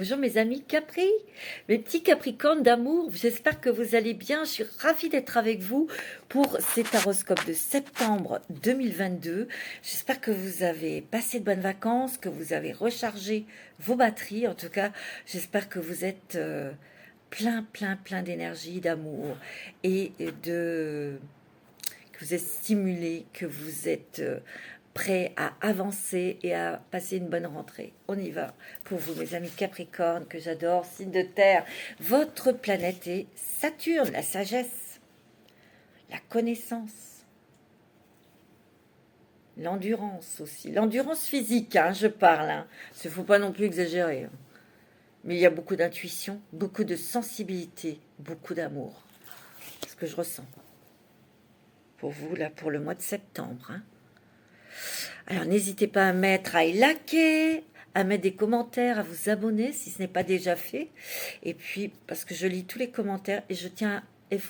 Bonjour mes amis Capri, mes petits Capricornes d'amour, j'espère que vous allez bien, je suis ravie d'être avec vous pour cet horoscope de septembre 2022. J'espère que vous avez passé de bonnes vacances, que vous avez rechargé vos batteries, en tout cas j'espère que vous êtes plein d'énergie, d'amour et que vous êtes stimulé, que vous êtes prêt à avancer et à passer une bonne rentrée. On y va pour vous, mes amis Capricorne, que j'adore, signe de terre. Votre planète est Saturne, la sagesse, la connaissance, l'endurance aussi. L'endurance physique, hein, je parle. Hein. Il ne faut pas non plus exagérer. Hein. Mais il y a beaucoup d'intuition, beaucoup de sensibilité, beaucoup d'amour. C'est ce que je ressens. Pour vous, là, pour le mois de septembre. Hein. Alors, n'hésitez pas à liker, à mettre des commentaires, à vous abonner si ce n'est pas déjà fait. Et puis, parce que je lis tous les commentaires et je tiens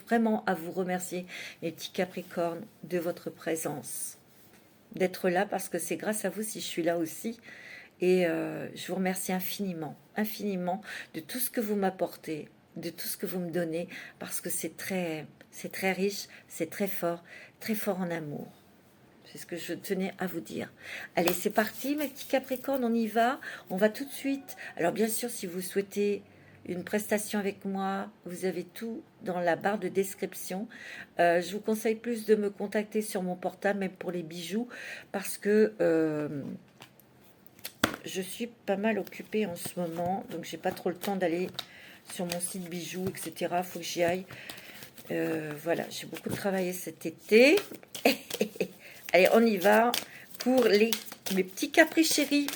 vraiment à vous remercier, mes petits Capricornes, de votre présence. D'être là parce que c'est grâce à vous si je suis là aussi. Et je vous remercie infiniment de tout ce que vous m'apportez, de tout ce que vous me donnez, parce que c'est très riche, c'est très fort en amour. C'est ce que je tenais à vous dire. Allez, c'est parti, mes petits Capricornes, on y va. On va tout de suite. Alors, bien sûr, si vous souhaitez une prestation avec moi, vous avez tout dans la barre de description. Je vous conseille plus de me contacter sur mon portable, même pour les bijoux, parce que je suis pas mal occupée en ce moment, donc j'ai pas trop le temps d'aller sur mon site bijoux, etc. Faut que j'y aille. Voilà, j'ai beaucoup travaillé cet été. Allez, on y va pour mes petits Capri chéris.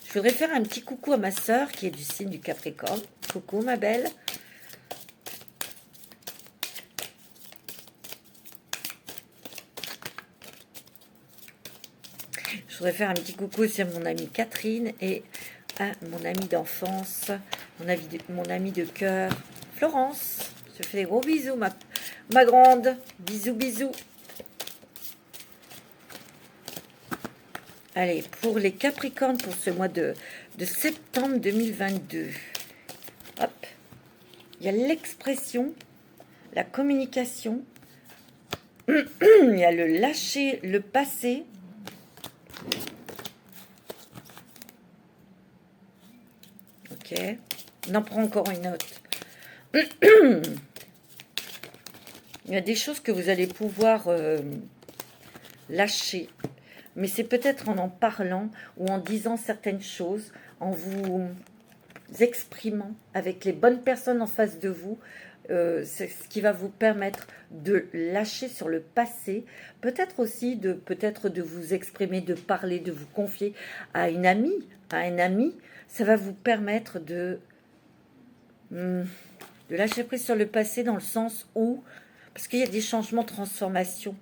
Je voudrais faire un petit coucou à ma sœur qui est du signe du Capricorne. Coucou ma belle. Je voudrais faire un petit coucou aussi à mon amie Catherine et à mon amie d'enfance, mon amie de cœur, Florence. Je fais des gros bisous, ma grande. Bisous. Allez, pour les Capricornes, pour ce mois de septembre 2022. Hop. Il y a l'expression, la communication. Il y a le lâcher, le passé. Ok. On en prend encore une autre. Il y a des choses que vous allez pouvoir lâcher. Mais c'est peut-être en parlant ou en disant certaines choses, en vous exprimant avec les bonnes personnes en face de vous, c'est ce qui va vous permettre de lâcher sur le passé, peut-être aussi de vous exprimer, de parler, de vous confier à une amie, à un ami. Ça va vous permettre de lâcher prise sur le passé dans le sens où, parce qu'il y a des changements, transformations.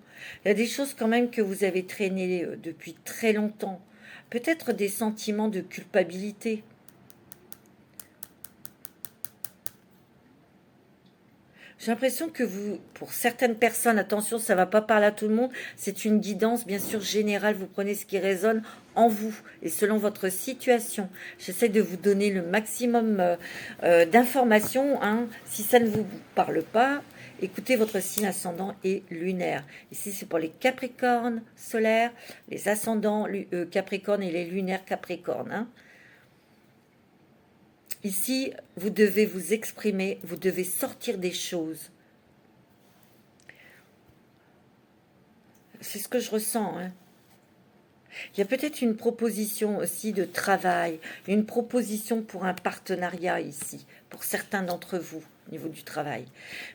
Il y a des choses quand même que vous avez traînées depuis très longtemps. Peut-être des sentiments de culpabilité. J'ai l'impression que vous, pour certaines personnes, attention, ça ne va pas parler à tout le monde, c'est une guidance bien sûr générale, vous prenez ce qui résonne en vous et selon votre situation. J'essaie de vous donner le maximum d'informations. Hein. Si ça ne vous parle pas, écoutez votre signe ascendant et lunaire. Ici, c'est pour les Capricornes solaires, les ascendants Capricornes et les lunaires Capricornes. Hein. Ici, vous devez vous exprimer, vous devez sortir des choses. C'est ce que je ressens. Hein. Il y a peut-être une proposition aussi de travail, une proposition pour un partenariat ici, pour certains d'entre vous, au niveau du travail.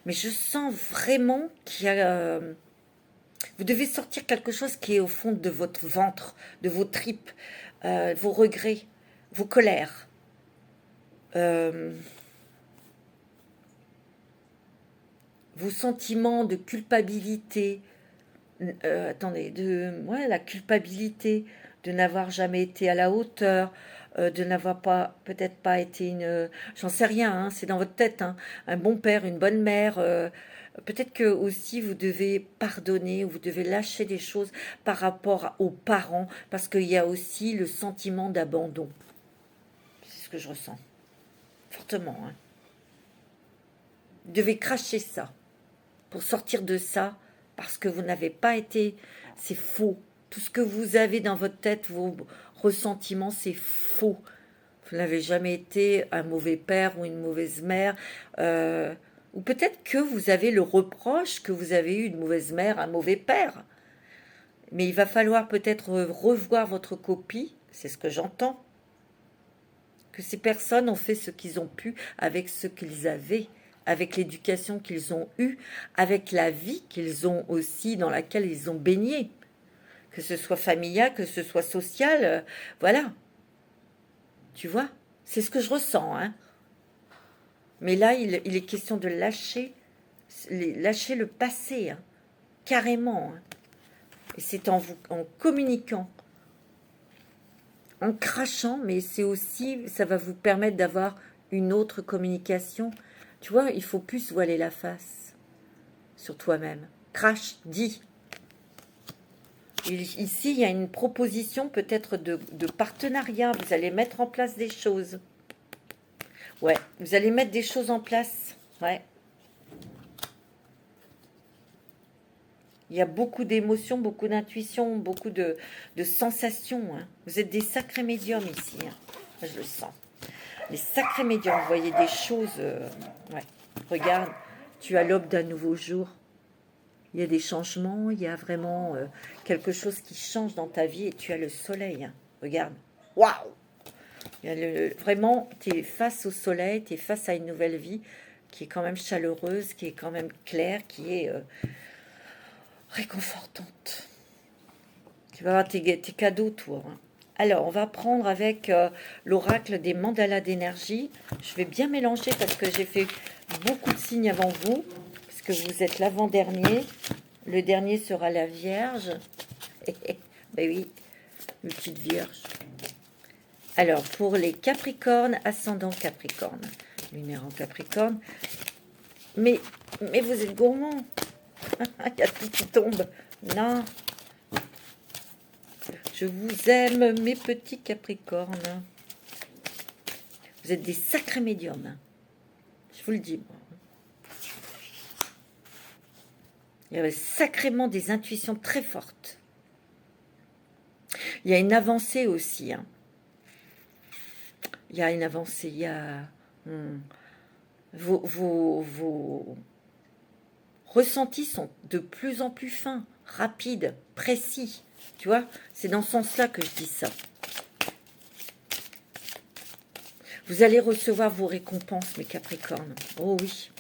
Mais je sens vraiment qu'il y a... vous devez sortir quelque chose qui est au fond de votre ventre, de vos tripes, vos regrets, vos colères. Vos sentiments de culpabilité, la culpabilité de n'avoir jamais été à la hauteur, de n'avoir peut-être pas été j'en sais rien, hein, c'est dans votre tête, hein, un bon père, une bonne mère. Peut-être que aussi vous devez pardonner, vous devez lâcher des choses par rapport aux parents, parce qu'il y a aussi le sentiment d'abandon. que je ressens. Fortement. Hein. Vous devez cracher ça pour sortir de ça, parce que vous n'avez pas été... C'est faux. Tout ce que vous avez dans votre tête, vos ressentiments, c'est faux. Vous n'avez jamais été un mauvais père ou une mauvaise mère. Ou peut-être que vous avez le reproche que vous avez eu une mauvaise mère, un mauvais père. Mais il va falloir peut-être revoir votre copie, c'est ce que j'entends. Que ces personnes ont fait ce qu'ils ont pu avec ce qu'ils avaient, avec l'éducation qu'ils ont eue, avec la vie qu'ils ont aussi, dans laquelle ils ont baigné. Que ce soit familial, que ce soit social, voilà. Tu vois, c'est ce que je ressens. Hein. Mais là, il est question de lâcher le passé, hein, carrément. Hein. Et c'est en communiquant, en crachant, mais c'est aussi, ça va vous permettre d'avoir une autre communication. Tu vois, il faut plus se voiler la face sur toi-même. Crache, dis. Ici, il y a une proposition peut-être de partenariat. Vous allez mettre en place des choses. Ouais, vous allez mettre des choses en place. Ouais. Il y a beaucoup d'émotions, beaucoup d'intuition, beaucoup de sensations. Hein. Vous êtes des sacrés médiums ici. Hein. Je le sens. Les sacrés médiums, vous voyez des choses. Ouais. Regarde, tu as l'aube d'un nouveau jour. Il y a des changements, il y a vraiment quelque chose qui change dans ta vie et tu as le soleil. Hein. Regarde. Waouh! Vraiment, tu es face au soleil, tu es face à une nouvelle vie qui est quand même chaleureuse, qui est quand même claire, qui est réconfortante. Tu vas avoir tes cadeaux, toi. Hein. Alors, on va prendre avec l'oracle des mandalas d'énergie. Je vais bien mélanger parce que j'ai fait beaucoup de signes avant vous. Que vous êtes l'avant-dernier. Le dernier sera la Vierge. Ben oui, une petite Vierge. Alors, pour les Capricornes, ascendant Capricorne, lunaire en Capricorne. Mais vous êtes gourmand. Il y a tout qui tombe. Non. Je vous aime, mes petits Capricornes. Vous êtes des sacrés médiums. Je vous le dis, moi. Il y avait sacrément des intuitions très fortes. Il y a une avancée aussi. Hein. Il y a une avancée. Il y a vos ressentis sont de plus en plus fins, rapides, précis. Tu vois, c'est dans ce sens-là que je dis ça. Vous allez recevoir vos récompenses, mes Capricornes. Oh oui.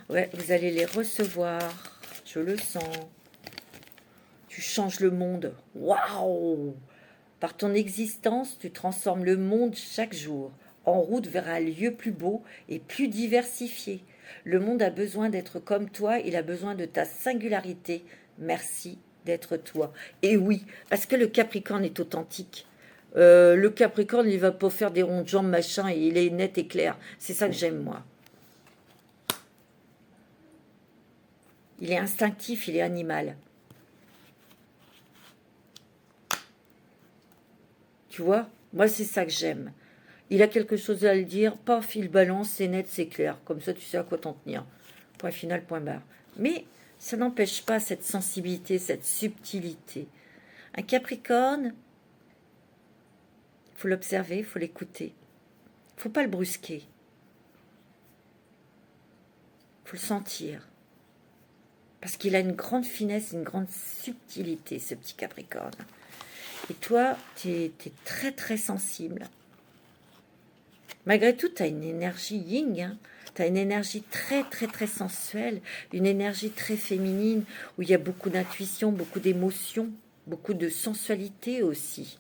Ouais, vous allez les recevoir. Je le sens. Tu changes le monde. Waouh! Par ton existence, tu transformes le monde chaque jour, en route vers un lieu plus beau et plus diversifié. Le monde a besoin d'être comme toi, il a besoin de ta singularité. Merci d'être toi. Et oui, parce que le Capricorne est authentique. Le Capricorne, il va pas faire des ronds de jambes, machin, et il est net et clair. C'est ça que j'aime, moi. Il est instinctif, il est animal. Tu vois, moi c'est ça que j'aime. Il a quelque chose à le dire, paf, il balance, c'est net, c'est clair. Comme ça, tu sais à quoi t'en tenir. Point final, point barre. Mais ça n'empêche pas cette sensibilité, cette subtilité. Un Capricorne, il faut l'observer, il faut l'écouter. Il ne faut pas le brusquer. Il faut le sentir. Parce qu'il a une grande finesse, une grande subtilité, ce petit Capricorne. Et toi, tu es très très sensible. Malgré tout, tu as une énergie yin, hein. Tu as une énergie très très très sensuelle, une énergie très féminine, où il y a beaucoup d'intuition, beaucoup d'émotions, beaucoup de sensualité aussi.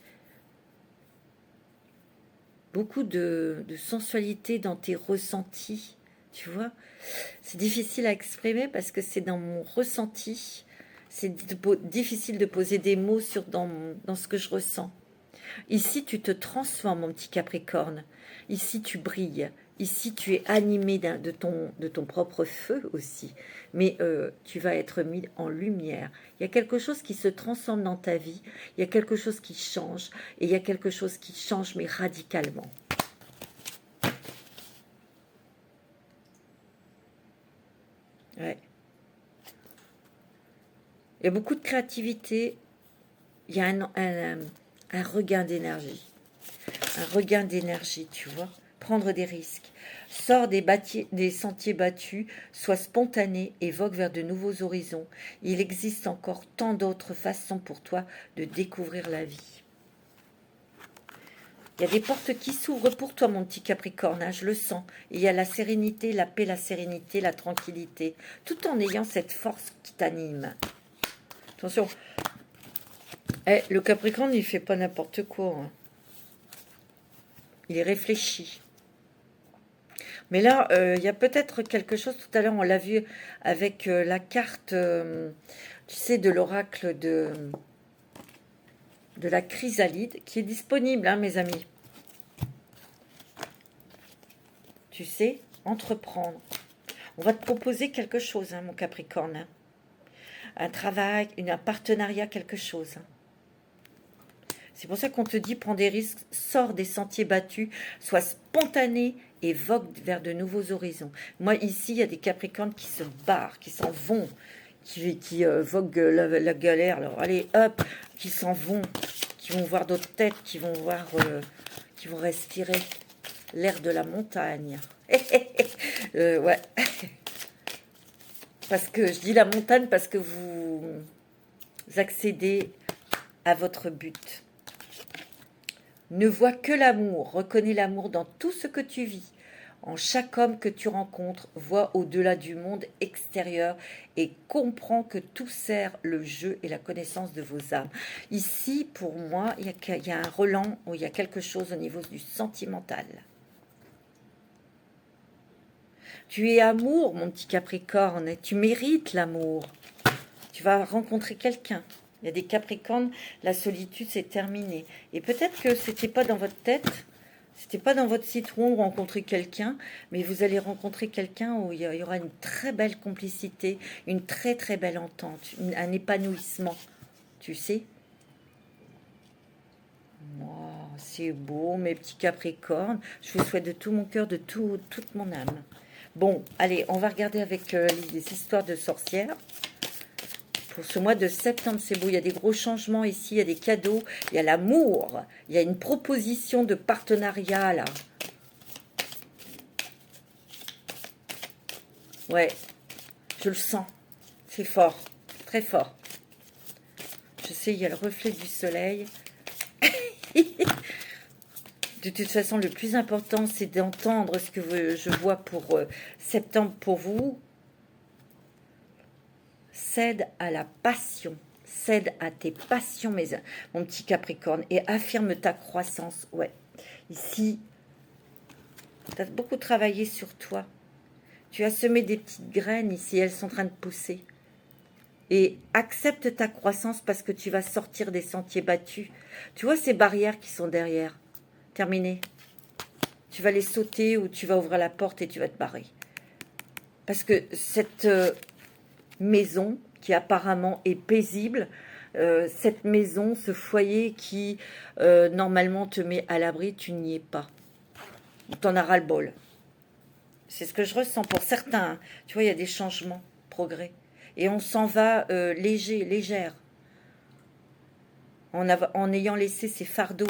Beaucoup de sensualité dans tes ressentis, tu vois. C'est difficile à exprimer parce que c'est dans mon ressenti. C'est difficile de poser des mots dans ce que je ressens. Ici, tu te transformes, mon petit Capricorne. Ici, tu brilles. Ici, tu es animé de ton propre feu aussi. Mais tu vas être mis en lumière. Il y a quelque chose qui se transforme dans ta vie. Il y a quelque chose qui change. Et il y a quelque chose qui change, mais radicalement. Ouais. Il y a beaucoup de créativité. Il y a un regain d'énergie. Un regain d'énergie, tu vois. Prendre des risques. Sors des sentiers battus, sois spontané, évoque vers de nouveaux horizons. Il existe encore tant d'autres façons pour toi de découvrir la vie. Il y a des portes qui s'ouvrent pour toi, mon petit Capricorne, hein, je le sens. Il y a la sérénité, la paix, la sérénité, la tranquillité, tout en ayant cette force qui t'anime. Attention, le Capricorne, il ne fait pas n'importe quoi. Hein. Il est réfléchi. Mais là, il y a peut-être quelque chose, tout à l'heure, on l'a vu avec la carte, tu sais, de l'oracle de la chrysalide, qui est disponible, hein, mes amis. Tu sais, entreprendre. On va te proposer quelque chose, hein, mon Capricorne. Hein. Un travail, un partenariat, quelque chose. Hein. C'est pour ça qu'on te dit, prends des risques, sors des sentiers battus, sois spontané et vogue vers de nouveaux horizons. Moi, ici, il y a des Capricornes qui se barrent, qui s'en vont, qui voguent la galère. Alors, allez, hop, qui s'en vont, qui vont voir d'autres têtes, qui vont respirer l'air de la montagne. Ouais. Parce que, je dis la montagne parce que vous accédez à votre but. Ne vois que l'amour, reconnais l'amour dans tout ce que tu vis. En chaque homme que tu rencontres, vois au-delà du monde extérieur et comprends que tout sert le jeu et la connaissance de vos âmes. Ici, pour moi, il y a un relent où il y a quelque chose au niveau du sentimental. Tu es amour, mon petit Capricorne, et tu mérites l'amour. Tu vas rencontrer quelqu'un. Il y a des Capricornes, la solitude, c'est terminé. Et peut-être que c'était pas dans votre tête, c'était pas dans votre citron rencontrer quelqu'un, mais vous allez rencontrer quelqu'un où il y aura une très belle complicité, une très très belle entente, un épanouissement, tu sais. Oh, c'est beau, mes petits Capricornes. Je vous souhaite de tout mon cœur, de toute mon âme. Bon, allez, on va regarder avec les histoires de sorcières. Pour ce mois de septembre, c'est beau, il y a des gros changements ici, il y a des cadeaux, il y a l'amour, il y a une proposition de partenariat, là. Ouais, je le sens, c'est fort, très fort. Je sais, il y a le reflet du soleil. De toute façon, le plus important, c'est d'entendre ce que je vois pour septembre pour vous. Cède à la passion, cède à tes passions, mon petit Capricorne, et affirme ta croissance. Ouais, ici, tu as beaucoup travaillé sur toi. Tu as semé des petites graines ici, elles sont en train de pousser. Et accepte ta croissance parce que tu vas sortir des sentiers battus. Tu vois ces barrières qui sont derrière. Terminé. Tu vas les sauter ou tu vas ouvrir la porte et tu vas te barrer. Parce que cette maison qui apparemment est paisible, cette maison, ce foyer qui normalement te met à l'abri, tu n'y es pas. T'en as ras-le-bol. C'est ce que je ressens pour certains. Hein. Tu vois, il y a des changements, progrès. Et on s'en va léger, légère. En ayant laissé ces fardeaux.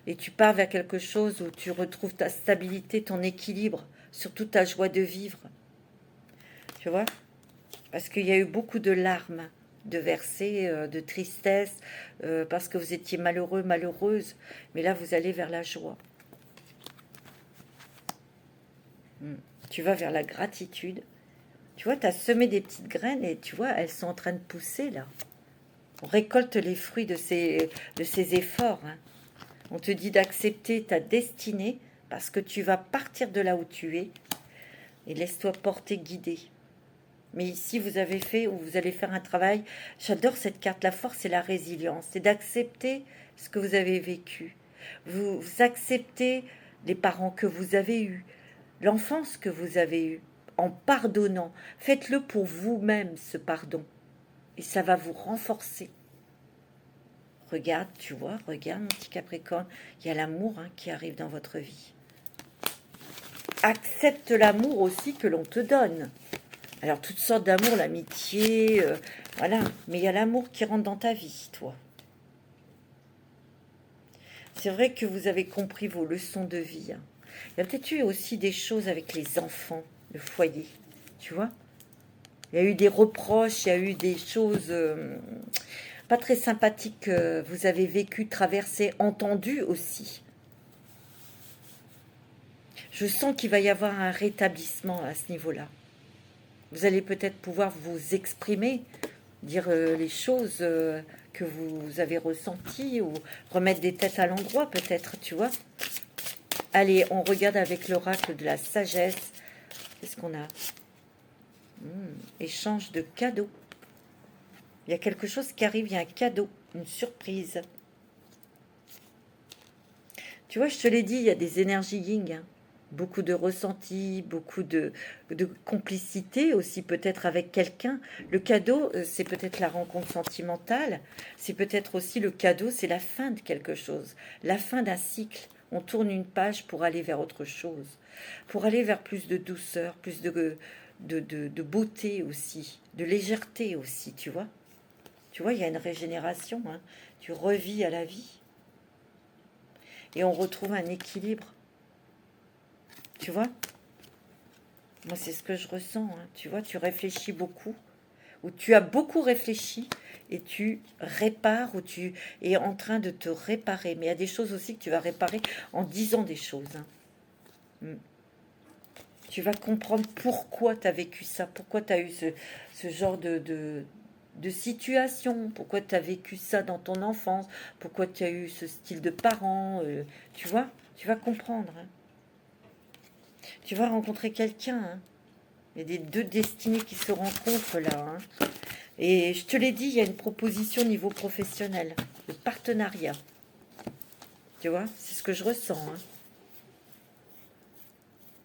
Et tu pars vers quelque chose où tu retrouves ta stabilité, ton équilibre, surtout ta joie de vivre. Tu vois ? Parce qu'il y a eu beaucoup de larmes, de versets, de tristesse, parce que vous étiez malheureux, malheureuse. Mais là, vous allez vers la joie. Tu vas vers la gratitude. Tu vois, tu as semé des petites graines et tu vois, elles sont en train de pousser, là. On récolte les fruits de ces efforts. Hein. On te dit d'accepter ta destinée parce que tu vas partir de là où tu es et laisse-toi porter, guider. Mais ici, vous avez fait ou vous allez faire un travail. J'adore cette carte. La force et la résilience. C'est d'accepter ce que vous avez vécu. Vous acceptez les parents que vous avez eus, l'enfance que vous avez eue, en pardonnant. Faites-le pour vous-même, ce pardon. Et ça va vous renforcer. Regarde, tu vois, regarde mon petit Capricorne. Il y a l'amour qui arrive dans votre vie. Accepte l'amour aussi que l'on te donne. Alors, toutes sortes d'amour, l'amitié, voilà. Mais il y a l'amour qui rentre dans ta vie, toi. C'est vrai que vous avez compris vos leçons de vie. Hein. Il y a peut-être eu aussi des choses avec les enfants, le foyer, tu vois. Il y a eu des reproches, il y a eu des choses pas très sympathiques que vous avez vécues, traversées, entendues aussi. Je sens qu'il va y avoir un rétablissement à ce niveau-là. Vous allez peut-être pouvoir vous exprimer, dire les choses que vous avez ressenties ou remettre des têtes à l'endroit peut-être, tu vois. Allez, on regarde avec l'oracle de la sagesse. Qu'est-ce qu'on a? Échange de cadeaux. Il y a quelque chose qui arrive, il y a un cadeau, une surprise. Tu vois, je te l'ai dit, il y a des énergies yin, hein. Beaucoup de ressenti, beaucoup de complicité aussi peut-être avec quelqu'un. Le cadeau, c'est peut-être la rencontre sentimentale. C'est peut-être aussi le cadeau, c'est la fin de quelque chose, la fin d'un cycle. On tourne une page pour aller vers autre chose, pour aller vers plus de douceur, plus de beauté aussi, de légèreté aussi, tu vois. Tu vois, il y a une régénération, hein. Tu revis à la vie. Et on retrouve un équilibre. Tu vois? Moi, c'est ce que je ressens. Hein. Tu vois, tu réfléchis beaucoup. Ou tu as beaucoup réfléchi et tu répares ou tu es en train de te réparer. Mais il y a des choses aussi que tu vas réparer en disant des choses. Hein. Tu vas comprendre pourquoi tu as vécu ça, pourquoi tu as eu ce genre de situation, pourquoi tu as vécu ça dans ton enfance, pourquoi tu as eu ce style de parents. Tu vois, tu vas comprendre. Hein. Tu vas rencontrer quelqu'un. Hein. Il y a des deux destinées qui se rencontrent là. Hein. Et je te l'ai dit, il y a une proposition au niveau professionnel, de partenariat. Tu vois, c'est ce que je ressens.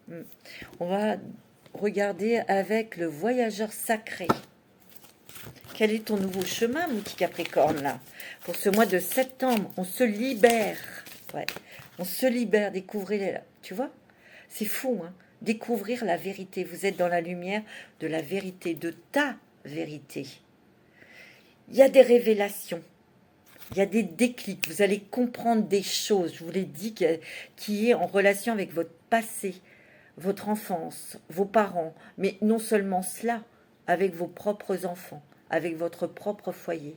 Hein. On va regarder avec le voyageur sacré. Quel est ton nouveau chemin, mon petit Capricorne, là? Pour ce mois de septembre, on se libère. Ouais, on se libère, découvrez, tu vois? C'est fou, hein? Découvrir la vérité. Vous êtes dans la lumière de la vérité, de ta vérité. Il y a des révélations. Il y a des déclics. Vous allez comprendre des choses, je vous l'ai dit, qui est en relation avec votre passé, votre enfance, vos parents. Mais non seulement cela, avec vos propres enfants, avec votre propre foyer.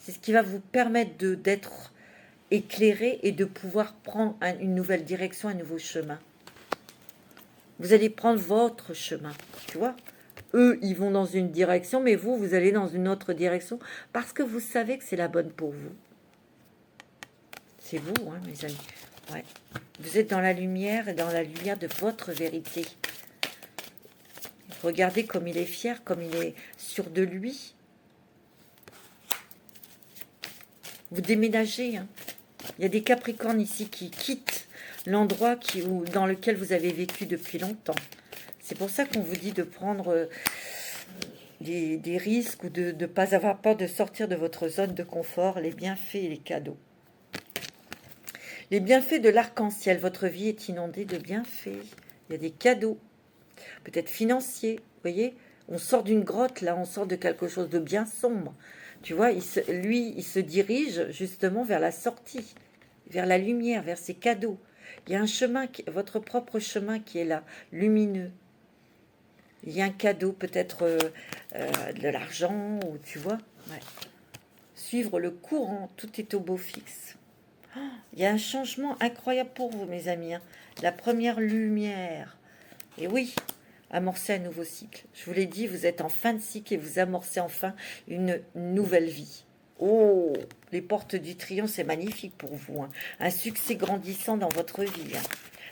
C'est ce qui va vous permettre d'être éclairé et de pouvoir prendre une nouvelle direction, un nouveau chemin. Vous allez prendre votre chemin, tu vois. Eux, ils vont dans une direction, mais vous, vous allez dans une autre direction parce que vous savez que c'est la bonne pour vous. C'est vous, hein, mes amis. Ouais. Vous êtes dans la lumière et dans la lumière de votre vérité. Regardez comme il est fier, comme il est sûr de lui. Vous déménagez. Hein. Il y a des Capricornes ici qui quittent l'endroit dans lequel vous avez vécu depuis longtemps. C'est pour ça qu'on vous dit de prendre des risques ou de ne pas avoir peur de sortir de votre zone de confort, les bienfaits et les cadeaux. Les bienfaits de l'arc-en-ciel, votre vie est inondée de bienfaits. Il y a des cadeaux, peut-être financiers, vous voyez. On sort d'une grotte, là, on sort de quelque chose de bien sombre. Tu vois, il se dirige justement vers la sortie, vers la lumière, vers ses cadeaux. Il y a un chemin, votre propre chemin qui est là, lumineux. Il y a un cadeau, peut-être de l'argent, ou tu vois. Ouais. Suivre le courant, tout est au beau fixe. Oh, il y a un changement incroyable pour vous, mes amis. Hein. La première lumière. Et oui, amorcer un nouveau cycle. Je vous l'ai dit, vous êtes en fin de cycle et vous amorcez enfin une nouvelle vie. Oh, les portes du triomphe, c'est magnifique pour vous. Hein. Un succès grandissant dans votre vie. Hein.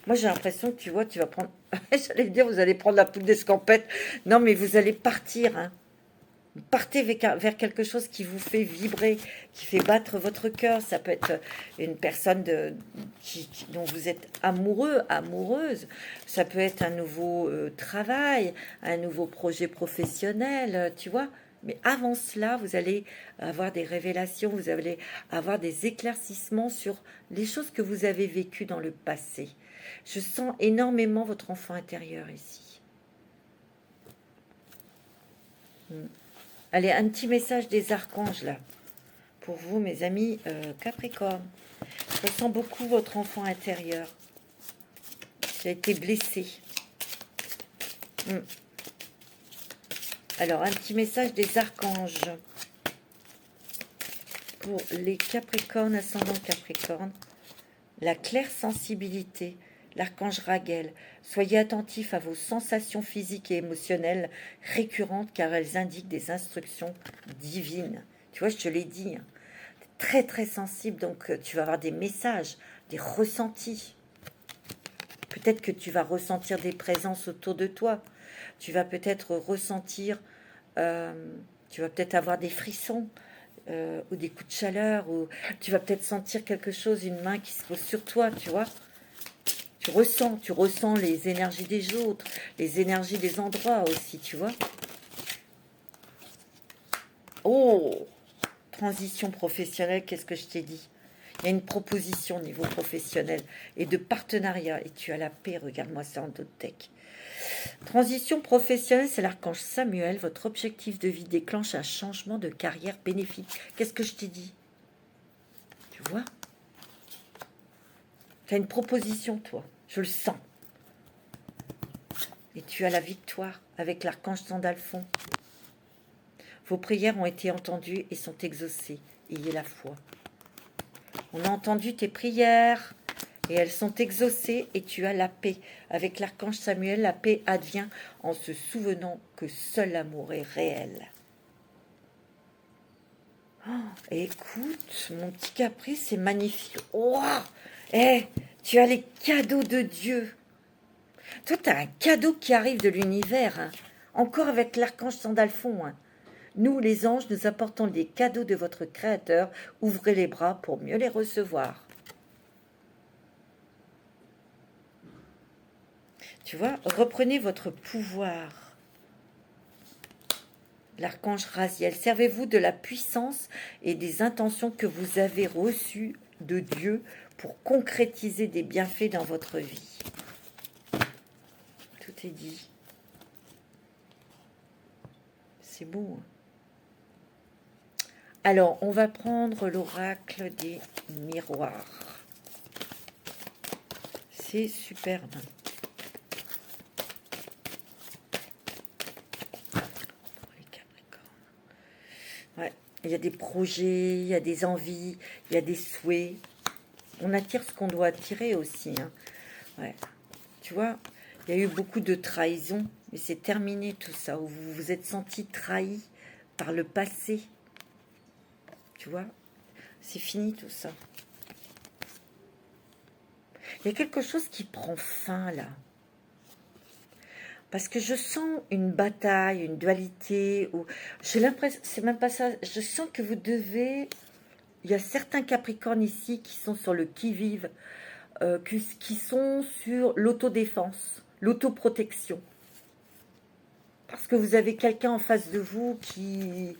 Moi, j'ai l'impression que tu vois, tu vas prendre... J'allais dire, vous allez prendre la poudre d'escampette. Non, mais vous allez partir. Hein. Partez vers quelque chose qui vous fait vibrer, qui fait battre votre cœur. Ça peut être une personne dont vous êtes amoureux, amoureuse. Ça peut être un nouveau travail, un nouveau projet professionnel, tu vois. Mais avant cela, vous allez avoir des révélations, vous allez avoir des éclaircissements sur les choses que vous avez vécues dans le passé. Je sens énormément votre enfant intérieur ici. Allez, un petit message des archanges, là. Pour vous, mes amis Capricorne. Je ressens beaucoup votre enfant intérieur qui a été blessé. Alors, un petit message des archanges. Pour les Capricornes, ascendant Capricorne. La claire sensibilité. L'archange Raguel. Soyez attentifs à vos sensations physiques et émotionnelles récurrentes car elles indiquent des instructions divines. Tu vois, je te l'ai dit. Très, très sensible. Donc, tu vas avoir des messages, des ressentis. Peut-être que tu vas ressentir des présences autour de toi. Tu vas peut-être ressentir... tu vas peut-être avoir des frissons ou des coups de chaleur. Ou tu vas peut-être sentir quelque chose, une main qui se pose sur toi, tu vois. Tu ressens les énergies des autres, les énergies des endroits aussi, tu vois. Oh, transition professionnelle, qu'est-ce que je t'ai dit? Il y a une proposition au niveau professionnel et de partenariat. Et tu as la paix, regarde-moi ça en Dotech. Transition professionnelle, c'est l'archange Samuel. Votre objectif de vie déclenche un changement de carrière bénéfique. Qu'est-ce que je t'ai dit? Tu vois? Tu as une proposition, toi. Je le sens. Et tu as la victoire avec l'archange Sandalphon. Vos prières ont été entendues et sont exaucées. Ayez la foi. On a entendu tes prières et elles sont exaucées et tu as la paix. Avec l'archange Samuel, la paix advient en se souvenant que seul l'amour est réel. Oh, écoute, mon petit caprice, c'est magnifique. Wow, tu as les cadeaux de Dieu. Toi, tu as un cadeau qui arrive de l'univers. Hein. Encore avec l'archange Sandalphon. Hein. Nous, les anges, nous apportons des cadeaux de votre Créateur. Ouvrez les bras pour mieux les recevoir. Tu vois, reprenez votre pouvoir. L'archange Raziel, servez-vous de la puissance et des intentions que vous avez reçues de Dieu pour concrétiser des bienfaits dans votre vie. Tout est dit. C'est beau. Hein? Alors, on va prendre l'oracle des miroirs. C'est superbe. Ouais, il y a des projets, il y a des envies, il y a des souhaits. On attire ce qu'on doit attirer aussi. Hein. Ouais. Tu vois, il y a eu beaucoup de trahison, mais c'est terminé tout ça. Où vous vous êtes senti trahi par le passé. Tu vois, c'est fini tout ça. Il y a quelque chose qui prend fin là. Parce que je sens une bataille, une dualité. Ou j'ai l'impression, c'est même pas ça. Je sens que vous devez. Il y a certains Capricornes ici qui sont sur le qui-vive, qui sont sur l'autodéfense, l'autoprotection. Parce que vous avez quelqu'un en face de vous qui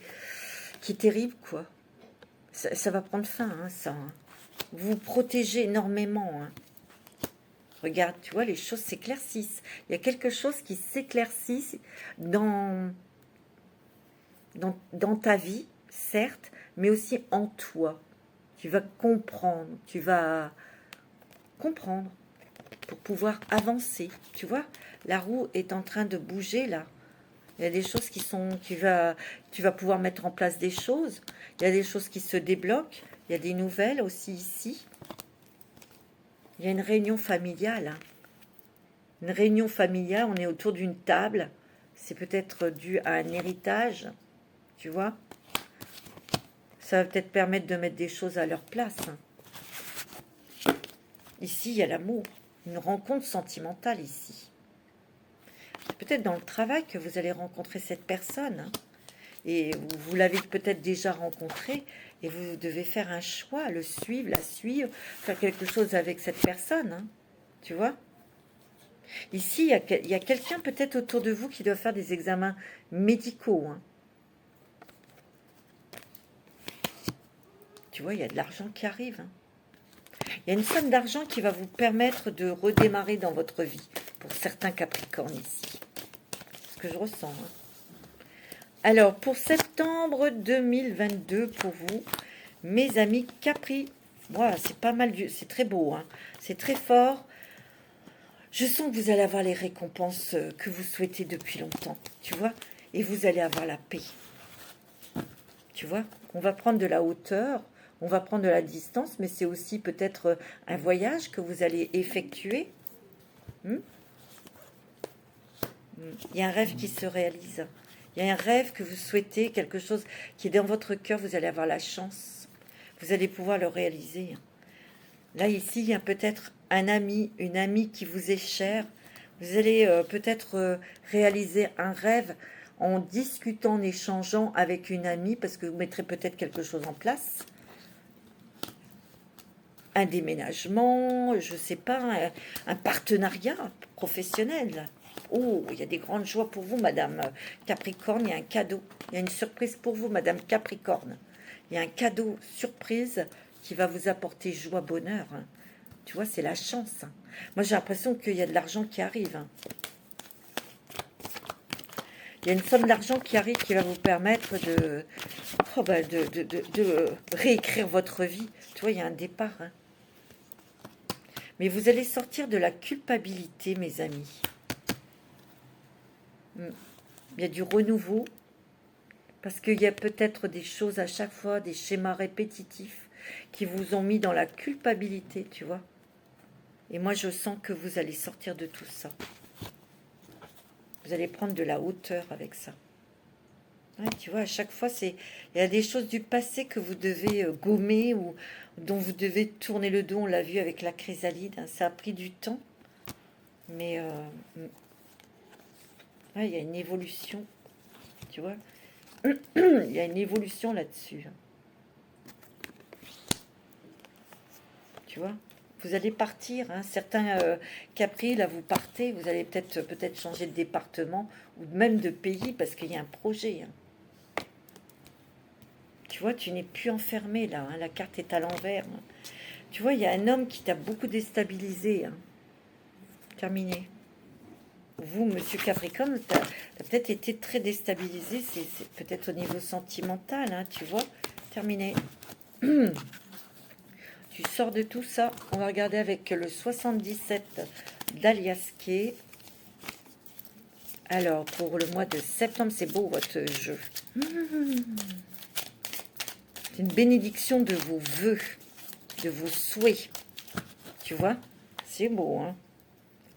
est terrible, quoi. Ça va prendre fin, hein, ça. Hein. Vous vous protégez énormément. Hein. Regarde, tu vois, les choses s'éclaircissent. Il y a quelque chose qui s'éclaircit dans ta vie, certes, mais aussi en toi. Tu vas comprendre, pour pouvoir avancer. Tu vois, la roue est en train de bouger, là. Il y a des choses qui sont... Tu vas pouvoir mettre en place des choses. Il y a des choses qui se débloquent. Il y a des nouvelles aussi ici. Il y a une réunion familiale. Hein. Une réunion familiale, on est autour d'une table. C'est peut-être dû à un héritage. Tu vois? Ça va peut-être permettre de mettre des choses à leur place. Hein. Ici, il y a l'amour. Une rencontre sentimentale ici. Peut-être dans le travail que vous allez rencontrer cette personne. Hein. Et vous l'avez peut-être déjà rencontré. Et vous devez faire un choix, le suivre, la suivre, faire quelque chose avec cette personne. Hein. Tu vois? Ici, il y a quelqu'un peut-être autour de vous qui doit faire des examens médicaux. Hein. Tu vois, il y a de l'argent qui arrive. Hein. Il y a une somme d'argent qui va vous permettre de redémarrer dans votre vie. Pour certains Capricornes ici. C'est ce que je ressens. Hein. Alors, pour septembre 2022, pour vous, mes amis Capri, voilà, c'est pas mal, c'est très beau, hein, c'est très fort. Je sens que vous allez avoir les récompenses que vous souhaitez depuis longtemps, tu vois, et vous allez avoir la paix. Tu vois, on va prendre de la hauteur, on va prendre de la distance, mais c'est aussi peut-être un voyage que vous allez effectuer. Il y a un rêve qui se réalise. Il y a un rêve que vous souhaitez, quelque chose qui est dans votre cœur, vous allez avoir la chance. Vous allez pouvoir le réaliser. Là, ici, il y a peut-être un ami, une amie qui vous est chère. Vous allez peut-être réaliser un rêve en discutant, en échangeant avec une amie, parce que vous mettrez peut-être quelque chose en place. Un déménagement, je ne sais pas, un partenariat professionnel. Oh, il y a des grandes joies pour vous, Madame Capricorne. Il y a un cadeau, il y a une surprise pour vous, Madame Capricorne. Il y a un cadeau surprise qui va vous apporter joie, bonheur. Tu vois, c'est la chance. Moi, j'ai l'impression qu'il y a de l'argent qui arrive. Il y a une somme d'argent qui arrive qui va vous permettre de réécrire votre vie. Tu vois, il y a un départ. Mais vous allez sortir de la culpabilité, mes amis. Il y a du renouveau. Parce qu'il y a peut-être des choses à chaque fois, des schémas répétitifs qui vous ont mis dans la culpabilité, tu vois. Et moi, je sens que vous allez sortir de tout ça. Vous allez prendre de la hauteur avec ça. Ouais, tu vois, à chaque fois, il y a des choses du passé que vous devez gommer ou dont vous devez tourner le dos. On l'a vu avec la chrysalide, hein, ça a pris du temps. Mais ouais, il y a une évolution, tu vois. Il y a une évolution là-dessus. Tu vois, vous allez partir. Hein. Certains Capri, là, vous partez. Vous allez peut-être changer de département ou même de pays parce qu'il y a un projet. Hein. Tu vois, tu n'es plus enfermé là. Hein. La carte est à l'envers. Hein. Tu vois, il y a un homme qui t'a beaucoup déstabilisé. Hein. Terminé. Vous, monsieur Capricorne, t'as peut-être été très déstabilisé. C'est peut-être au niveau sentimental, hein, tu vois. Terminé. Tu sors de tout ça. On va regarder avec le 77 d'Aliaské. Alors, pour le mois de septembre, c'est beau votre jeu. C'est une bénédiction de vos vœux, de vos souhaits. Tu vois? C'est beau, hein?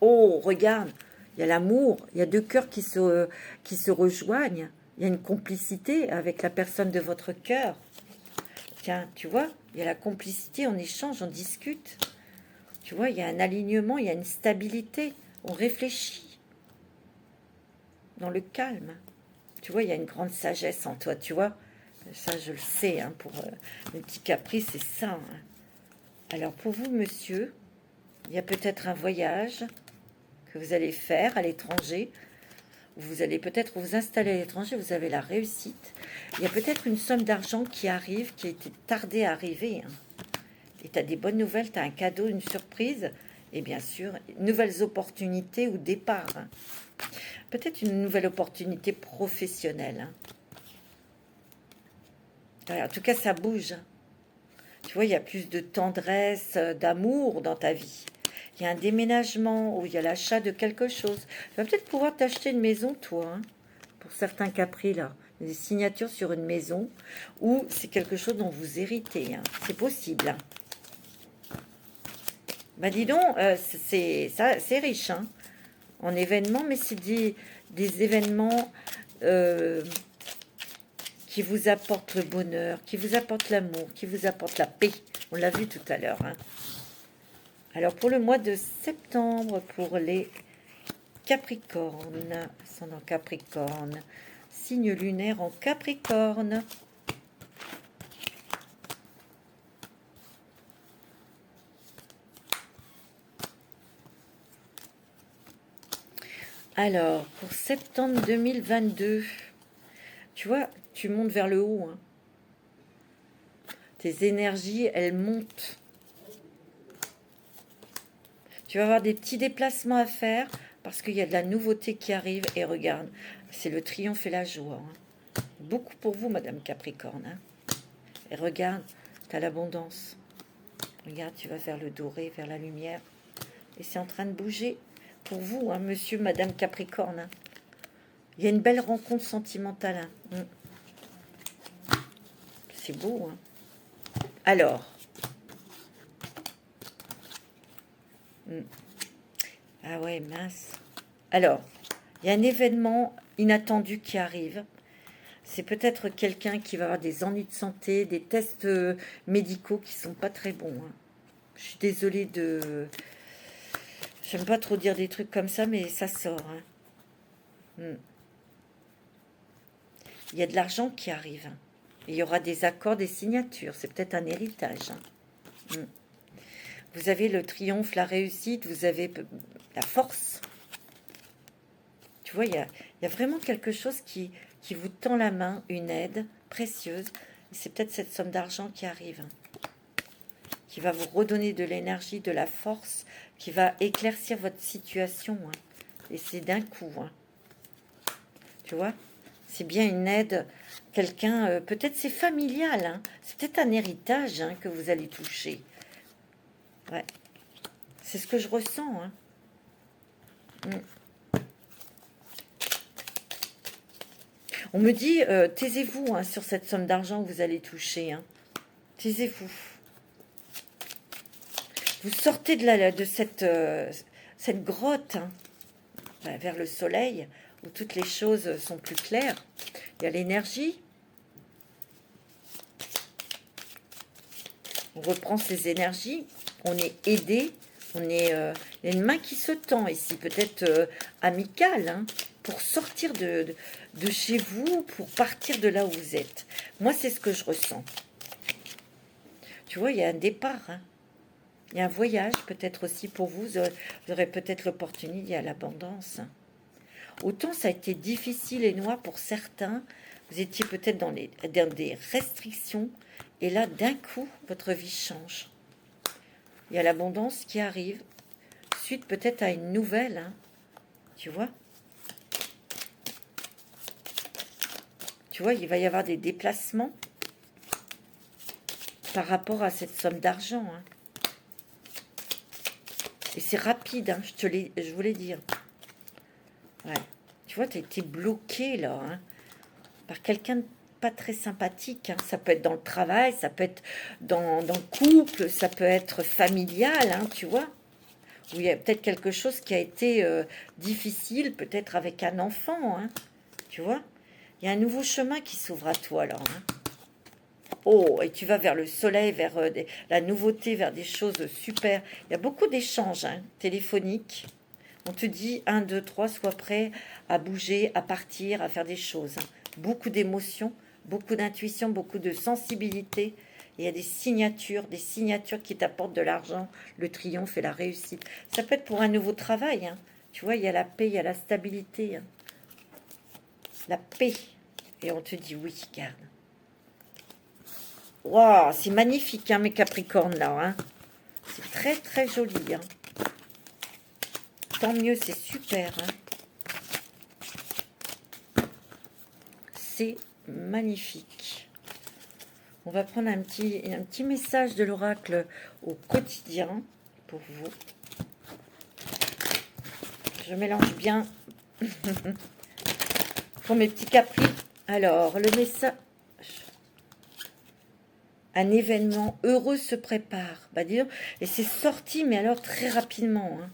Oh, regarde, il y a l'amour. Il y a deux cœurs qui se rejoignent. Il y a une complicité avec la personne de votre cœur. Tiens, tu vois, il y a la complicité, on échange, on discute. Tu vois, il y a un alignement, il y a une stabilité. On réfléchit dans le calme. Tu vois, il y a une grande sagesse en toi, tu vois. Ça, je le sais, hein, pour le petit caprice, c'est ça. Hein. Alors, pour vous, monsieur, il y a peut-être un voyage que vous allez faire à l'étranger. Vous allez peut-être vous installer à l'étranger, vous avez la réussite. Il y a peut-être une somme d'argent qui arrive, qui a été tardée à arriver. Hein. Et tu as des bonnes nouvelles, tu as un cadeau, une surprise. Et bien sûr, nouvelles opportunités ou départ. Hein. Peut-être une nouvelle opportunité professionnelle. Hein. Alors, en tout cas, ça bouge. Tu vois, il y a plus de tendresse, d'amour dans ta vie. Il y a un déménagement ou il y a l'achat de quelque chose. Tu vas peut-être pouvoir t'acheter une maison, toi, hein, pour certains capris, là. Des signatures sur une maison ou c'est quelque chose dont vous héritez. Hein. C'est possible. Hein. Bah dis donc, c'est riche hein, en événements, mais c'est des événements qui vous apportent le bonheur, qui vous apportent l'amour, qui vous apportent la paix. On l'a vu tout à l'heure. Hein. Alors, pour le mois de septembre, pour les Capricornes, ascendant Capricorne, signe lunaire en Capricorne. Alors, pour septembre 2022, tu vois, tu montes vers le haut. Hein. Tes énergies, elles montent. Tu vas avoir des petits déplacements à faire parce qu'il y a de la nouveauté qui arrive. Et regarde, c'est le triomphe et la joie. Hein. Beaucoup pour vous, Madame Capricorne. Hein. Et regarde, tu as l'abondance. Regarde, tu vas vers le doré, vers la lumière. Et c'est en train de bouger pour vous, hein, Monsieur, Madame Capricorne. Hein. Il y a une belle rencontre sentimentale. Hein. C'est beau. Hein. Alors. Ah ouais, mince. Alors, il y a un événement inattendu qui arrive. C'est peut-être quelqu'un qui va avoir des ennuis de santé, des tests médicaux qui sont pas très bons. Hein. Je suis désolée de... J'aime pas trop dire des trucs comme ça, mais ça sort. Hein. Il y a de l'argent qui arrive. Hein. Il y aura des accords, des signatures. C'est peut-être un héritage. Hein. Vous avez le triomphe, la réussite, vous avez la force. Tu vois, il y a vraiment quelque chose qui vous tend la main, une aide précieuse. C'est peut-être cette somme d'argent qui arrive, hein, qui va vous redonner de l'énergie, de la force, qui va éclaircir votre situation. Hein, et c'est d'un coup. Hein. Tu vois, c'est bien une aide. Quelqu'un, peut-être c'est familial. Hein, c'est peut-être un héritage hein, que vous allez toucher. Ouais, c'est ce que je ressens. Hein. On me dit, taisez-vous hein, sur cette somme d'argent que vous allez toucher. Hein. Taisez-vous. Vous sortez de cette grotte hein, vers le soleil, où toutes les choses sont plus claires. Il y a l'énergie. On reprend ses énergies. On est aidé. Il y a une main qui se tend ici, peut-être amicale, hein, pour sortir de chez vous, pour partir de là où vous êtes. Moi, c'est ce que je ressens. Tu vois, il y a un départ. Hein. Il y a un voyage, peut-être aussi pour vous. Vous aurez peut-être l'opportunité, il y a l'abondance. Hein. Autant ça a été difficile et noir pour certains. Vous étiez peut-être dans des restrictions. Et là, d'un coup, votre vie change. Il y a l'abondance qui arrive, suite peut-être à une nouvelle, hein, tu vois. Tu vois, il va y avoir des déplacements par rapport à cette somme d'argent. Hein. Et c'est rapide, hein, je voulais dire. Ouais. Tu vois, tu as été bloqué là, hein, par quelqu'un de pas très sympathique. Hein. Ça peut être dans le travail, ça peut être dans le couple, ça peut être familial, hein, tu vois. Où il y a peut-être quelque chose qui a été difficile, peut-être avec un enfant, hein, tu vois. Il y a un nouveau chemin qui s'ouvre à toi, là. Hein. Oh, et tu vas vers le soleil, vers la nouveauté, vers des choses super. Il y a beaucoup d'échanges hein, téléphoniques. On te dit 1, 2, 3, sois prêt à bouger, à partir, à faire des choses. Hein. Beaucoup d'émotions, beaucoup d'intuition, beaucoup de sensibilité. Et il y a des signatures qui t'apportent de l'argent, le triomphe et la réussite. Ça peut être pour un nouveau travail. Hein. Tu vois, il y a la paix, il y a la stabilité. Hein. La paix. Et on te dit oui, garde. Waouh, c'est magnifique, hein, mes Capricornes, là. Hein. C'est très, très joli. Hein. Tant mieux, c'est super. Hein. C'est magnifique. On va prendre un petit message de l'oracle au quotidien pour vous. Je mélange bien pour mes petits capris. Alors, le message... Un événement heureux se prépare. Bah, dis donc, et c'est sorti, mais alors très rapidement. Hein.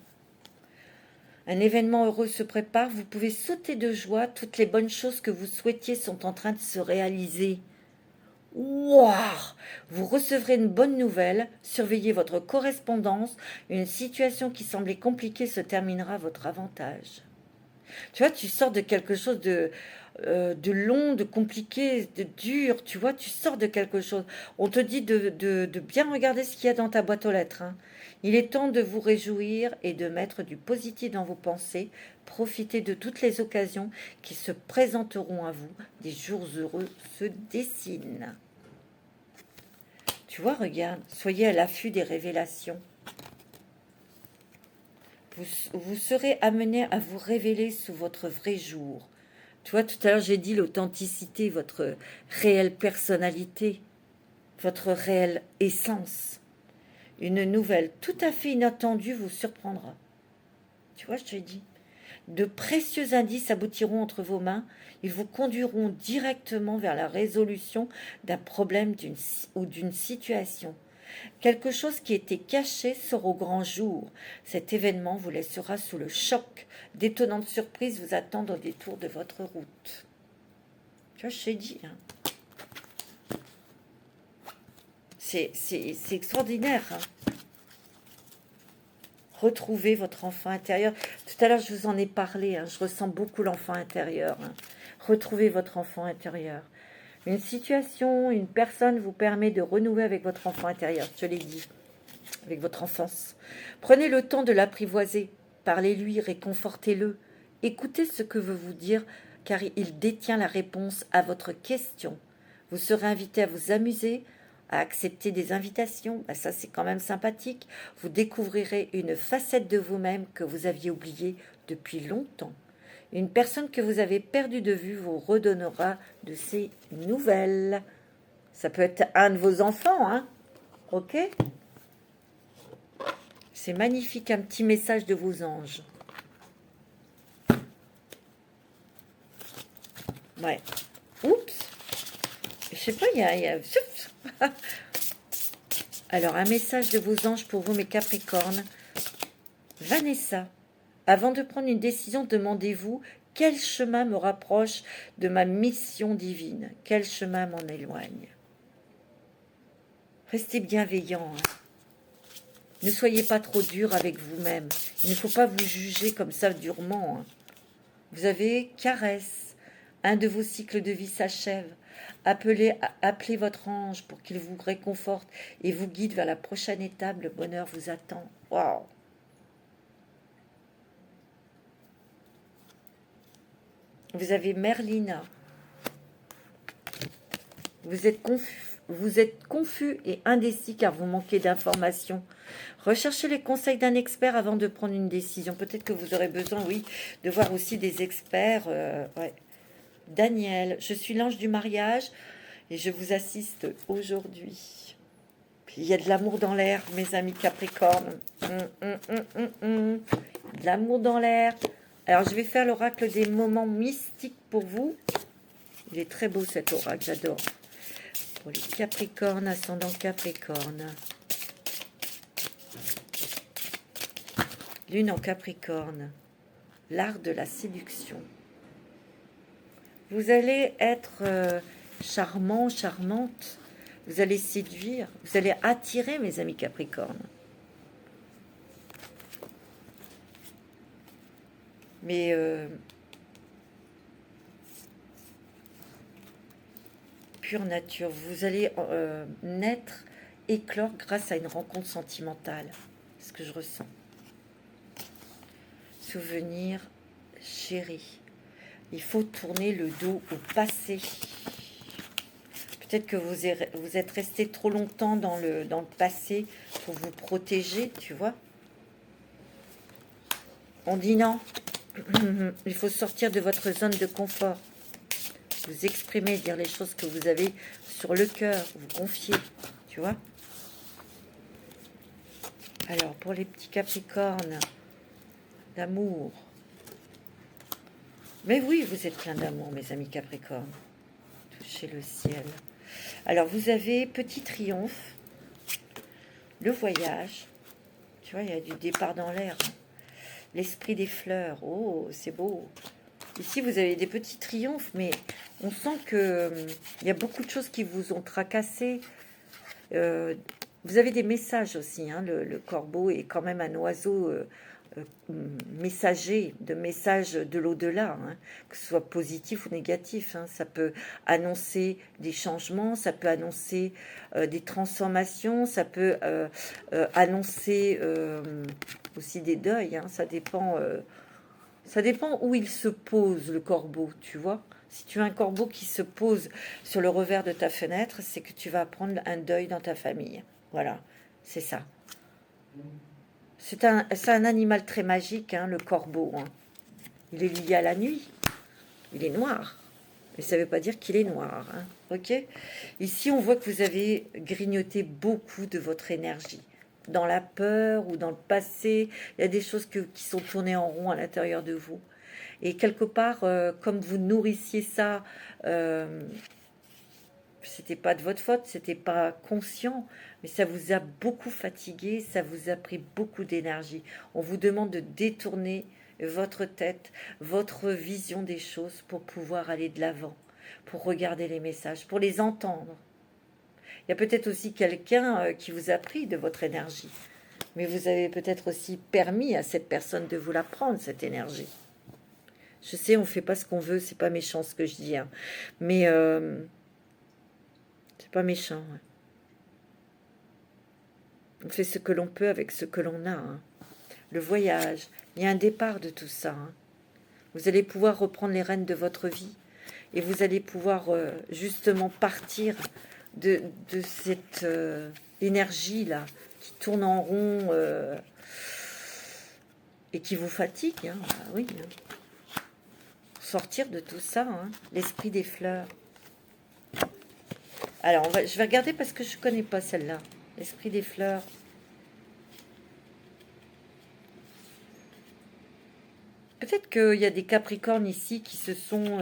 Un événement heureux se prépare. Vous pouvez sauter de joie. Toutes les bonnes choses que vous souhaitiez sont en train de se réaliser. Waouh! Vous recevrez une bonne nouvelle. Surveillez votre correspondance. Une situation qui semblait compliquée se terminera à votre avantage. Tu vois, tu sors de quelque chose de long, de compliqué, de dur, tu vois, tu sors de quelque chose. On te dit de bien regarder ce qu'il y a dans ta boîte aux lettres. Hein. Il est temps de vous réjouir et de mettre du positif dans vos pensées. Profitez de toutes les occasions qui se présenteront à vous. Des jours heureux se dessinent. Tu vois, regarde, soyez à l'affût des révélations. Vous serez amené à vous révéler sous votre vrai jour. Tu vois, tout à l'heure, j'ai dit l'authenticité, votre réelle personnalité, votre réelle essence. Une nouvelle tout à fait inattendue vous surprendra. Tu vois, je te l'ai dit. De précieux indices aboutiront entre vos mains. Ils vous conduiront directement vers la résolution d'un problème ou d'une situation. Quelque chose qui était caché sort au grand jour. Cet événement vous laissera sous le choc. D'étonnantes surprises vous attendent au détour de votre route. Tu vois, je t'ai dit. Hein. C'est extraordinaire. Hein. Retrouvez votre enfant intérieur. Tout à l'heure, je vous en ai parlé. Hein. Je ressens beaucoup l'enfant intérieur. Hein. Retrouvez votre enfant intérieur. Une situation, une personne vous permet de renouer avec votre enfant intérieur. Je te l'ai dit. Avec votre enfance. Prenez le temps de l'apprivoiser. Parlez-lui, réconfortez-le. Écoutez ce que veut vous dire, car il détient la réponse à votre question. Vous serez invité à vous amuser, à accepter des invitations. Ben ça, c'est quand même sympathique. Vous découvrirez une facette de vous-même que vous aviez oubliée depuis longtemps. Une personne que vous avez perdue de vue vous redonnera de ses nouvelles. Ça peut être un de vos enfants, hein. Ok ? C'est magnifique, un petit message de vos anges. Ouais. Oups. Je sais pas, il y a... Alors, un message de vos anges pour vous, mes Capricornes. Vanessa, avant de prendre une décision, demandez-vous quel chemin me rapproche de ma mission divine, quel chemin m'en éloigne. Restez bienveillant. Hein. Ne soyez pas trop dur avec vous-même. Il ne faut pas vous juger comme ça durement. Hein. Vous avez caresse. Un de vos cycles de vie s'achève. Appelez votre ange pour qu'il vous réconforte et vous guide vers la prochaine étape. Le bonheur vous attend. Waouh! Vous avez Merlina. Vous êtes confus et indécis car vous manquez d'informations. Recherchez les conseils d'un expert avant de prendre une décision. Peut-être que vous aurez besoin, oui, de voir aussi des experts. Ouais. Daniel, je suis l'ange du mariage et je vous assiste aujourd'hui. Il y a de l'amour dans l'air, mes amis Capricornes. De l'amour dans l'air. Alors, je vais faire l'oracle des moments mystiques pour vous. Il est très beau cet oracle, j'adore. Pour les Capricornes, ascendant Capricorne. Lune en Capricorne. L'art de la séduction. Vous allez être charmant, charmante. Vous allez séduire. Vous allez attirer, mes amis Capricornes. Mais pure nature, vous allez naître, éclore grâce à une rencontre sentimentale. C'est ce que je ressens. Souvenir chéri. Il faut tourner le dos au passé. Peut-être que vous êtes resté trop longtemps dans le passé pour vous protéger, tu vois. On dit non. Il faut sortir de votre zone de confort. Vous exprimer, dire les choses que vous avez sur le cœur, vous confier, tu vois. Alors, pour les petits Capricornes, d'amour. Mais oui, vous êtes plein d'amour, mes amis Capricornes. Touchez le ciel. Alors, vous avez petit triomphe, le voyage. Tu vois, il y a du départ dans l'air. L'esprit des fleurs. Oh, c'est beau. Ici, vous avez des petits triomphes, mais on sent que il y a beaucoup de choses qui vous ont tracassé. Vous avez des messages aussi. Hein, le corbeau est quand même un oiseau messager, de messages de l'au-delà, hein, que ce soit positif ou négatif. Hein, ça peut annoncer des changements, ça peut annoncer des transformations, ça peut annoncer aussi des deuils. Hein, ça dépend où il se pose, le corbeau, tu vois. Si tu as un corbeau qui se pose sur le revers de ta fenêtre, c'est que tu vas apprendre un deuil dans ta famille. Voilà, c'est ça. C'est un animal très magique, hein, le corbeau. Hein. Il est lié à la nuit. Il est noir. Mais ça ne veut pas dire qu'il est noir. Hein. Ok. Ici, on voit que vous avez grignoté beaucoup de votre énergie. Dans la peur ou dans le passé, il y a des choses qui sont tournées en rond à l'intérieur de vous. Et quelque part, comme vous nourrissiez ça, c'était pas de votre faute, c'était pas conscient, mais ça vous a beaucoup fatigué, ça vous a pris beaucoup d'énergie. On vous demande de détourner votre tête, votre vision des choses pour pouvoir aller de l'avant, pour regarder les messages, pour les entendre. Il y a peut-être aussi quelqu'un qui vous a pris de votre énergie, mais vous avez peut-être aussi permis à cette personne de vous la prendre, cette énergie. Je sais, on fait pas ce qu'on veut, c'est pas méchant ce que je dis, hein. Mais c'est pas méchant. Ouais. On fait ce que l'on peut avec ce que l'on a. Hein. Le voyage, il y a un départ de tout ça. Hein. Vous allez pouvoir reprendre les rênes de votre vie et vous allez pouvoir justement partir de cette énergie-là qui tourne en rond et qui vous fatigue. Hein. Ah, oui. Hein. Sortir de tout ça, hein. L'esprit des fleurs. Alors, je vais regarder parce que je ne connais pas celle-là. L'esprit des fleurs. Peut-être qu'il y a des Capricornes ici qui se sont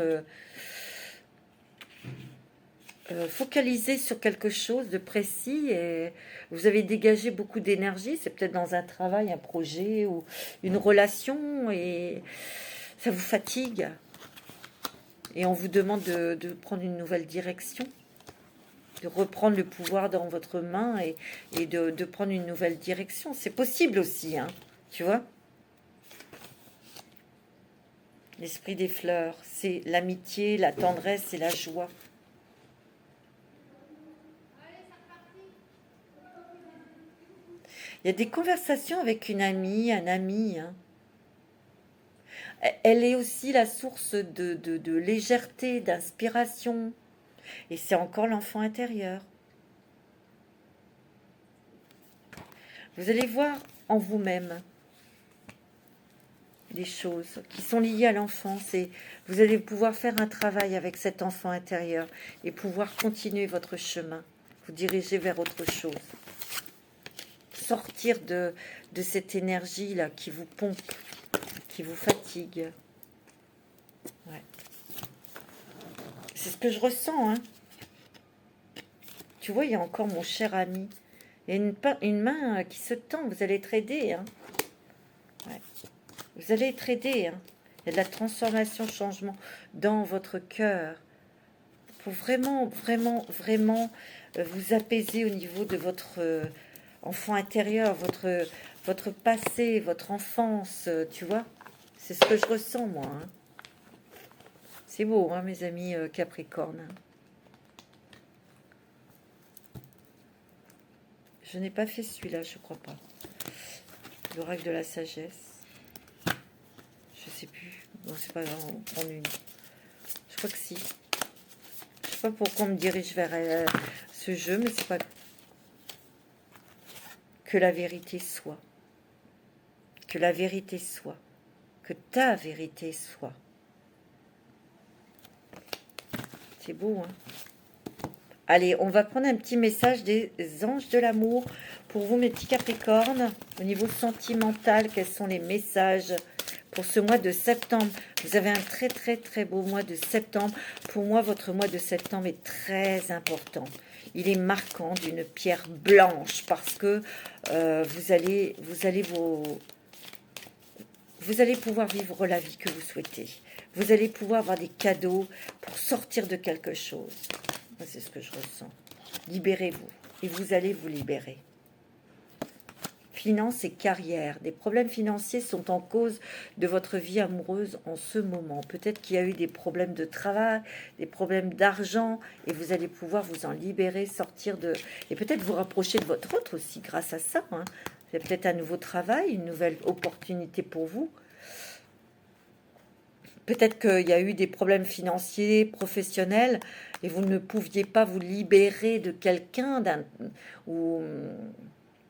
focalisés sur quelque chose de précis et vous avez dégagé beaucoup d'énergie. C'est peut-être dans un travail, un projet ou une relation et ça vous fatigue. Et on vous demande de prendre une nouvelle direction, de reprendre le pouvoir dans votre main et de prendre une nouvelle direction. C'est possible aussi, hein, tu vois. L'esprit des fleurs, c'est l'amitié, la tendresse et la joie. Il y a des conversations avec une amie, un ami, hein. Elle est aussi la source de légèreté, d'inspiration. Et c'est encore l'enfant intérieur. Vous allez voir en vous-même les choses qui sont liées à l'enfance et vous allez pouvoir faire un travail avec cet enfant intérieur et pouvoir continuer votre chemin, vous diriger vers autre chose. Sortir de cette énergie-là qui vous pompe, qui vous fatigue. Ouais. C'est ce que je ressens, hein. Tu vois, il y a encore mon cher ami. Il y a une main qui se tend. Vous allez être aidé, hein. Ouais. Vous allez être aidé, hein. Il y a de la transformation, changement dans votre cœur. Pour vraiment, vraiment, vraiment vous apaiser au niveau de votre enfant intérieur, votre passé, votre enfance, tu vois. C'est ce que je ressens, moi, hein. C'est beau, hein, mes amis Capricorne. Je n'ai pas fait celui-là, je crois pas. L'oracle de la sagesse. Je sais plus. Bon, c'est pas grave, on prend une. Je crois que si. Je sais pas pourquoi on me dirige vers ce jeu, mais c'est pas... Que la vérité soit. Que la vérité soit. Que ta vérité soit. C'est beau, hein. Allez, on va prendre un petit message des anges de l'amour pour vous, mes petits Capricornes. Au niveau sentimental, quels sont les messages pour ce mois de septembre? Vous avez un très, très, très beau mois de septembre. Pour moi, votre mois de septembre est très important. Il est marquant d'une pierre blanche parce que vous allez pouvoir vivre la vie que vous souhaitez. Vous allez pouvoir avoir des cadeaux pour sortir de quelque chose. C'est ce que je ressens. Libérez-vous. Et vous allez vous libérer. Finances et carrière. Des problèmes financiers sont en cause de votre vie amoureuse en ce moment. Peut-être qu'il y a eu des problèmes de travail, des problèmes d'argent, et vous allez pouvoir vous en libérer, sortir de... Et peut-être vous rapprocher de votre autre aussi grâce à ça. Hein. C'est peut-être un nouveau travail, une nouvelle opportunité pour vous. Peut-être qu'il y a eu des problèmes financiers, professionnels, et vous ne pouviez pas vous libérer de quelqu'un, ou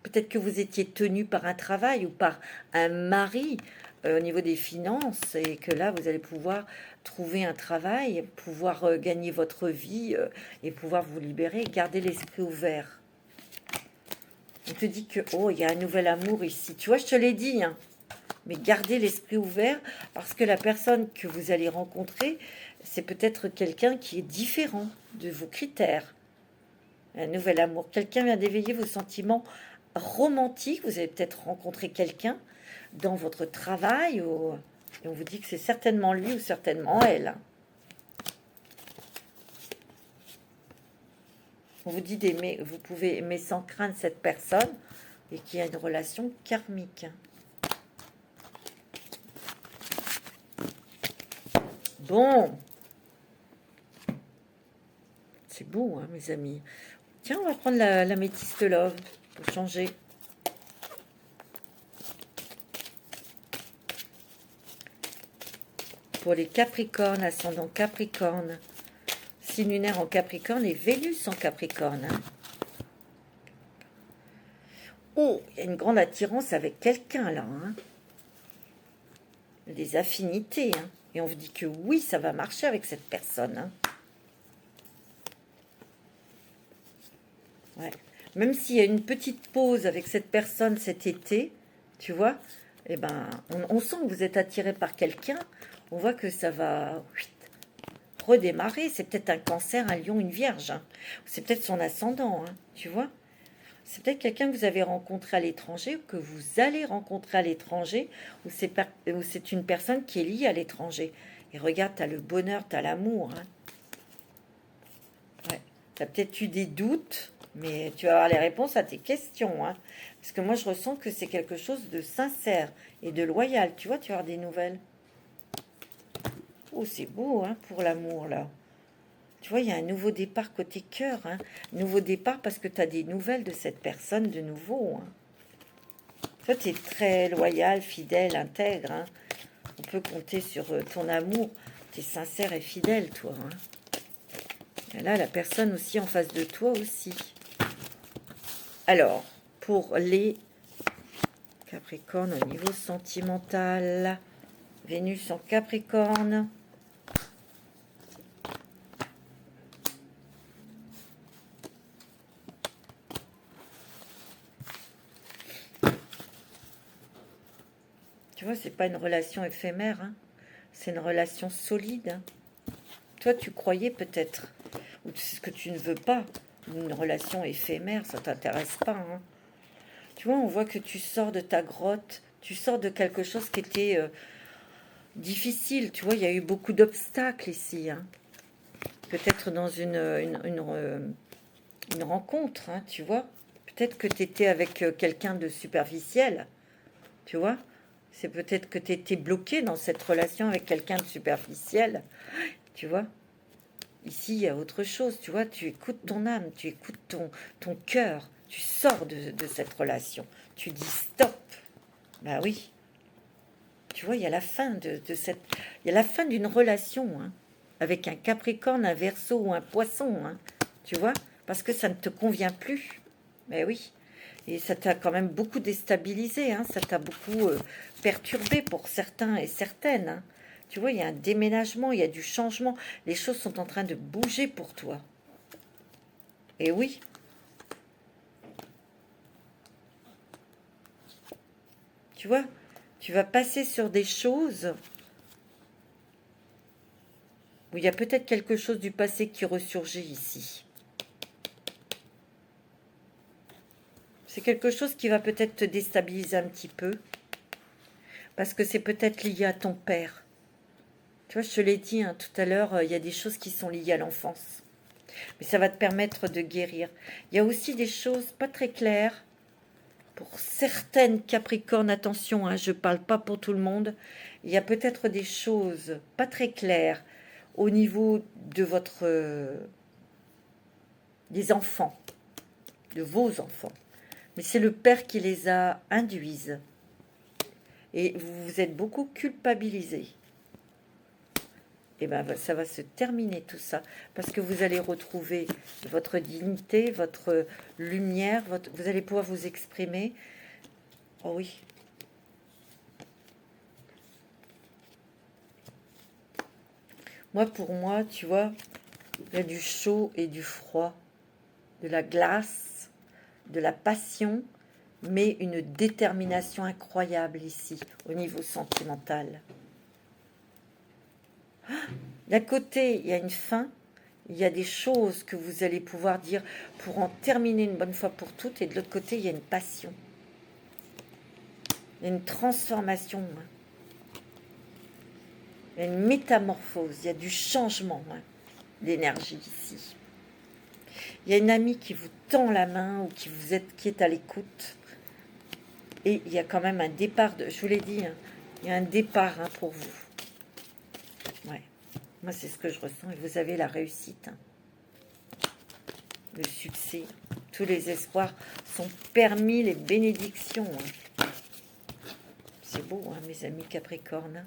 peut-être que vous étiez tenu par un travail ou par un mari au niveau des finances, et que là, vous allez pouvoir trouver un travail, pouvoir gagner votre vie et pouvoir vous libérer. Gardez l'esprit ouvert. On te dit que, oh, il y a un nouvel amour ici. Tu vois, je te l'ai dit, hein. Mais gardez l'esprit ouvert parce que la personne que vous allez rencontrer, c'est peut-être quelqu'un qui est différent de vos critères. Un nouvel amour. Quelqu'un vient d'éveiller vos sentiments romantiques. Vous allez peut-être rencontrer quelqu'un dans votre travail et on vous dit que c'est certainement lui ou certainement elle. On vous dit d'aimer, vous pouvez aimer sans craindre cette personne et qu'il y a une relation karmique. Bon, c'est beau, hein, mes amis. Tiens, on va prendre la métiste love pour changer. Pour les Capricornes, ascendant Capricorne, signe lunaire en Capricorne et Vénus en Capricorne. Hein. Oh, il y a une grande attirance avec quelqu'un là. Hein. Des affinités. Hein. Et on vous dit que oui, ça va marcher avec cette personne. Hein. Ouais. Même s'il y a une petite pause avec cette personne cet été, tu vois, eh ben, on sent que vous êtes attiré par quelqu'un. On voit que ça va redémarrer. C'est peut-être un cancer, un lion, une vierge. Hein. C'est peut-être son ascendant, hein, tu vois. C'est peut-être quelqu'un que vous avez rencontré à l'étranger, ou que vous allez rencontrer à l'étranger, ou c'est une personne qui est liée à l'étranger. Et regarde, tu as le bonheur, tu as l'amour. Hein. Ouais. Tu as peut-être eu des doutes, mais tu vas avoir les réponses à tes questions. Hein. Parce que moi, je ressens que c'est quelque chose de sincère et de loyal. Tu vois, tu vas avoir des nouvelles. Oh, c'est beau, hein, pour l'amour, là. Tu vois, il y a un nouveau départ côté cœur. Hein. Nouveau départ parce que tu as des nouvelles de cette personne de nouveau. Hein. Toi, tu es très loyal, fidèle, intègre. Hein. On peut compter sur ton amour. Tu es sincère et fidèle, toi. Hein. Et là, la personne aussi en face de toi aussi. Alors, pour les Capricornes au niveau sentimental, Vénus en Capricorne. Tu vois, c'est pas une relation éphémère, hein. C'est une relation solide. Hein. Toi, tu croyais peut-être, ou c'est ce que tu ne veux pas, une relation éphémère, ça t'intéresse pas. Hein. Tu vois, on voit que tu sors de ta grotte, tu sors de quelque chose qui était difficile. Tu vois, il y a eu beaucoup d'obstacles ici. Hein. Peut-être dans une rencontre, hein, tu vois. Peut-être que tu étais avec quelqu'un de superficiel, tu vois. C'est peut-être que tu étais bloqué dans cette relation avec quelqu'un de superficiel, tu vois. Ici, il y a autre chose, tu vois. Tu écoutes ton âme, tu écoutes ton cœur. Tu sors de cette relation. Tu dis stop. Ben oui. Tu vois, il y a la fin il y a la fin d'une relation, hein, avec un Capricorne, un Verseau ou un Poisson, hein, tu vois, parce que ça ne te convient plus. Ben oui. Et ça t'a quand même beaucoup déstabilisé, hein, ça t'a beaucoup perturbé pour certains et certaines. Hein. Tu vois, il y a un déménagement, il y a du changement. Les choses sont en train de bouger pour toi. Et oui. Tu vois, tu vas passer sur des choses où il y a peut-être quelque chose du passé qui ressurgit ici. C'est quelque chose qui va peut-être te déstabiliser un petit peu. Parce que c'est peut-être lié à ton père. Tu vois, je te l'ai dit hein, tout à l'heure, il y a des choses qui sont liées à l'enfance. Mais ça va te permettre de guérir. Il y a aussi des choses pas très claires. Pour certaines Capricornes, attention, hein, je ne parle pas pour tout le monde. Il y a peut-être des choses pas très claires au niveau de des enfants, de vos enfants. Mais c'est le père qui les a induises. Et vous vous êtes beaucoup culpabilisés. Et bien, ça va se terminer tout ça. Parce que vous allez retrouver votre dignité, votre lumière, vous allez pouvoir vous exprimer. Oh oui. Moi, pour moi, tu vois, il y a du chaud et du froid, de la glace, de la passion, mais une détermination incroyable ici, au niveau sentimental. D'un côté, il y a une fin, il y a des choses que vous allez pouvoir dire pour en terminer une bonne fois pour toutes, et de l'autre côté, il y a une passion. Il y a une transformation, il y a une métamorphose, il y a du changement d'énergie ici. Il y a une amie qui vous tend la main ou qui est à l'écoute. Et il y a quand même un départ, je vous l'ai dit, il y a un départ pour vous. Ouais. Moi, c'est ce que je ressens. Et vous avez la réussite, le succès. Tous les espoirs sont permis, les bénédictions. C'est beau, mes amis Capricorne.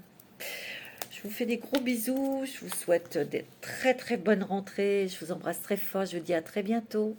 Je vous fais des gros bisous. Je vous souhaite des très très bonnes rentrées. Je vous embrasse très fort. Je vous dis à très bientôt.